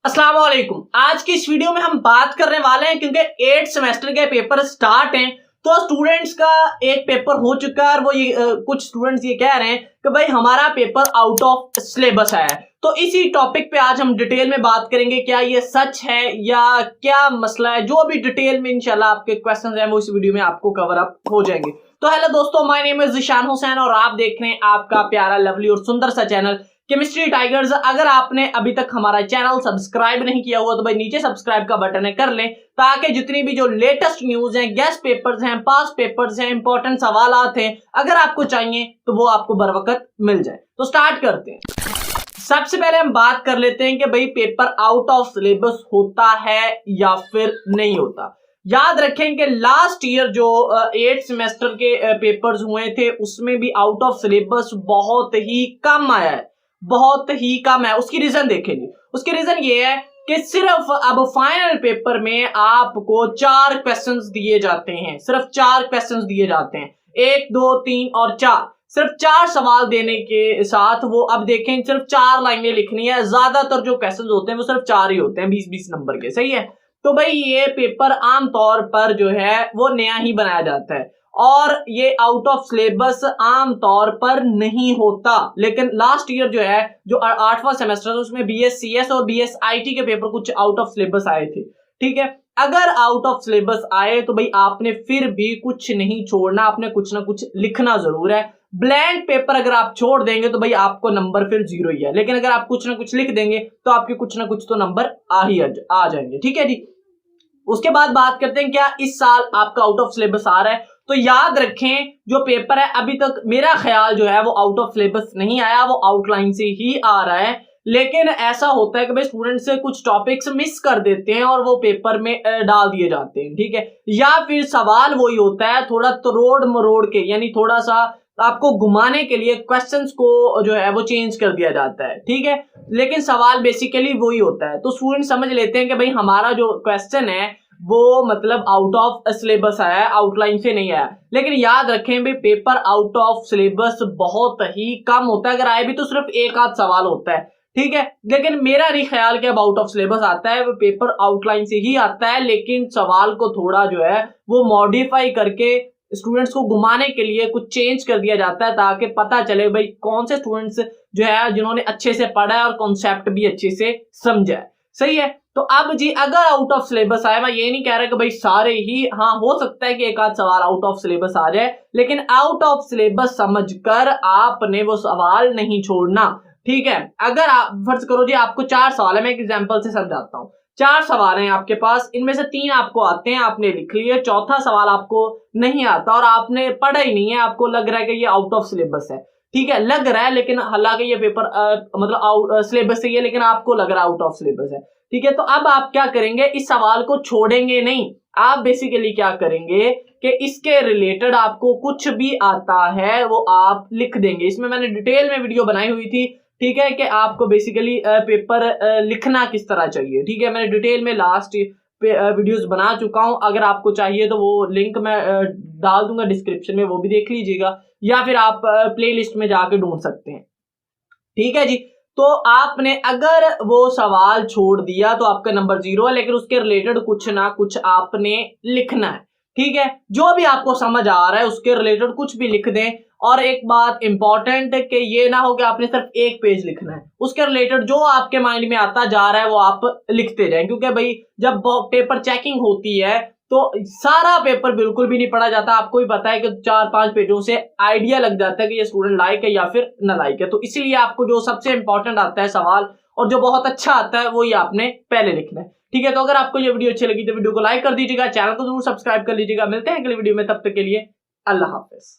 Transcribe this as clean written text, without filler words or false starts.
अस्सलाम वालेकुम। आज की इस वीडियो में हम बात करने वाले हैं क्योंकि 8th सेमेस्टर के पेपर स्टार्ट हैं तो स्टूडेंट्स का एक पेपर हो चुका है और वो कुछ स्टूडेंट्स ये कह रहे हैं कि भाई हमारा पेपर आउट ऑफ सिलेबस आया है। तो इसी टॉपिक पे आज हम डिटेल में बात करेंगे, क्या ये सच है या क्या मसला है। जो भी डिटेल में इंशाल्लाह आपके क्वेश्चंस हैं वो इस वीडियो में आपको कवर अप हो जाएंगे। तो हेलो दोस्तों, my name is Zeeshan Hussain और आप देख रहे हैं आपका प्यारा लवली और सुंदर सा चैनल केमिस्ट्री टाइगर्स। अगर आपने अभी तक हमारा चैनल सब्सक्राइब नहीं किया हुआ तो भाई नीचे सब्सक्राइब का बटन है, कर लें, ताकि जितनी भी जो लेटेस्ट न्यूज हैं, गेस्ट पेपर्स हैं, पास पेपर्स हैं, इंपॉर्टेंट सवालात हैं, अगर आपको चाहिए तो वो आपको बर वक्त मिल जाए। तो स्टार्ट करते हैं। सबसे पहले हम बात कर लेते हैं कि भाई पेपर आउट ऑफ सिलेबस होता है या फिर नहीं होता। याद रखें कि लास्ट ईयर जो 8th सेमेस्टर के पेपर्स हुए थे उसमें भी आउट ऑफ सिलेबस बहुत ही कम आया है, बहुत ही कम है। उसकी रीजन देखेंगे। उसकी रीजन ये है कि सिर्फ अब फाइनल पेपर में आपको 4 क्वेश्चंस दिए जाते हैं, सिर्फ 4 क्वेश्चंस दिए जाते हैं, 1, 2, 3 और 4। सिर्फ 4 सवाल देने के साथ वो अब देखें सिर्फ 4 लाइनें लिखनी है। ज्यादातर जो क्वेश्चंस होते हैं वो सिर्फ 4 ही होते हैं, 20-20 नंबर के। सही है। तो भाई ये पेपर आमतौर पर जो है वो नया ही बनाया जाता है और ये आउट ऑफ सिलेबस आम तौर पर नहीं होता। लेकिन लास्ट ईयर जो है जो 8वां सेमेस्टर उसमें BScs और BSIT के पेपर कुछ आउट ऑफ सिलेबस आए थे। ठीक है, अगर आउट ऑफ सिलेबस आए तो भाई आपने फिर भी कुछ नहीं छोड़ना, आपने कुछ ना कुछ लिखना जरूर है। ब्लैंक पेपर अगर आप छोड़ देंगे तो भाई आपको नंबर फिर 0 ही है, लेकिन अगर आप कुछ ना कुछ लिख देंगे तो आपके कुछ ना कुछ तो नंबर आ जाएंगे। ठीक है जी। उसके बाद बात करते हैं क्या इस साल आपका आउट ऑफ सिलेबस आ रहा है। तो याद रखें जो पेपर है अभी तक मेरा ख्याल जो है वो आउट ऑफ सिलेबस नहीं आया, वो आउटलाइन से ही आ रहा है। लेकिन ऐसा होता है कि भाई स्टूडेंट से कुछ टॉपिक्स मिस कर देते हैं और वो पेपर में डाल दिए जाते हैं। ठीक है, या फिर सवाल वही होता है थोड़ा तरोड़ मरोड़ के, यानी थोड़ा सा आपको घुमाने के लिए क्वेश्चंस को जो है वो चेंज कर दिया जाता है। ठीक है, लेकिन सवाल बेसिकली वही होता है। तो स्टूडेंट समझ लेते हैं कि भाई हमारा जो क्वेश्चन है वो मतलब आउट ऑफ सिलेबस आया है, आउटलाइन से नहीं आया। लेकिन याद रखें भाई पेपर आउट ऑफ सिलेबस बहुत ही कम होता है, अगर आए भी तो सिर्फ एक आध सवाल होता है। ठीक है, लेकिन मेरा नहीं ख्याल कि अब आउट ऑफ सिलेबस आता है, वो पेपर आउटलाइन से ही आता है, लेकिन सवाल को थोड़ा जो है वो मॉडिफाई करके स्टूडेंट्स को घुमाने के लिए कुछ चेंज कर दिया जाता है, ताकि पता चले भाई कौन से स्टूडेंट्स जो है जिन्होंने अच्छे से पढ़ा है और कॉन्सेप्ट भी अच्छे से समझा है। सही है। तो अब जी अगर आउट ऑफ सिलेबस आए, मैं ये नहीं कह रहा कि भाई सारे ही, हाँ हो सकता है कि एक आध सवाल आउट ऑफ सिलेबस आ जाए, लेकिन आउट ऑफ सिलेबस समझकर आपने वो सवाल नहीं छोड़ना। ठीक है, अगर आप फर्ज करो जी आपको 4 सवाल है, मैं एक एग्जांपल से समझाता हूँ। 4 सवाल हैं आपके पास, इनमें से 3 आपको आते हैं, आपने लिख लिए, चौथा सवाल आपको नहीं आता और आपने पढ़ा ही नहीं है, आपको लग रहा है कि ये आउट ऑफ सिलेबस है। ठीक है, लग रहा है, लेकिन हालांकि ये पेपर मतलब आउट सिलेबस से ही है, लेकिन आपको लग रहा है आउट ऑफ सिलेबस है। ठीक है, तो अब आप क्या करेंगे, इस सवाल को छोड़ेंगे नहीं। आप बेसिकली क्या करेंगे कि इसके रिलेटेड आपको कुछ भी आता है वो आप लिख देंगे। इसमें मैंने डिटेल में वीडियो बनाई हुई थी। ठीक है, कि आपको बेसिकली पेपर लिखना किस तरह चाहिए। ठीक है, मैंने डिटेल में लास्ट वीडियोस बना चुका हूं, अगर आपको चाहिए तो वो लिंक मैं डाल दूंगा डिस्क्रिप्शन में, वो भी देख लीजिएगा, या फिर आप प्लेलिस्ट में जाके ढूंढ सकते हैं। ठीक है जी। तो आपने अगर वो सवाल छोड़ दिया तो आपका नंबर 0 है, लेकिन उसके रिलेटेड कुछ ना कुछ आपने लिखना है। ठीक है, जो भी आपको समझ आ रहा है उसके रिलेटेड कुछ भी लिख दें। और एक बात इंपॉर्टेंट है कि ये ना हो कि आपने सिर्फ 1 पेज लिखना है, उसके रिलेटेड जो आपके माइंड में आता जा रहा है वो आप लिखते जाएं, क्योंकि भाई जब पेपर चेकिंग होती है तो सारा पेपर बिल्कुल भी नहीं पढ़ा जाता। आपको भी पता है कि 4-5 पेजों से आइडिया लग जाता है कि ये स्टूडेंट लायक है या फिर नालायक है। तो इसीलिए आपको जो सबसे इंपॉर्टेंट आता है सवाल और जो बहुत अच्छा आता है वो ही आपने पहले लिखना है। ठीक है, तो अगर आपको ये वीडियो अच्छी लगी तो वीडियो को लाइक कर दीजिएगा, चैनल को जरूर सब्सक्राइब कर लीजिएगा। मिलते हैं अगली वीडियो में, तब तक के लिए अल्लाह हाफिज।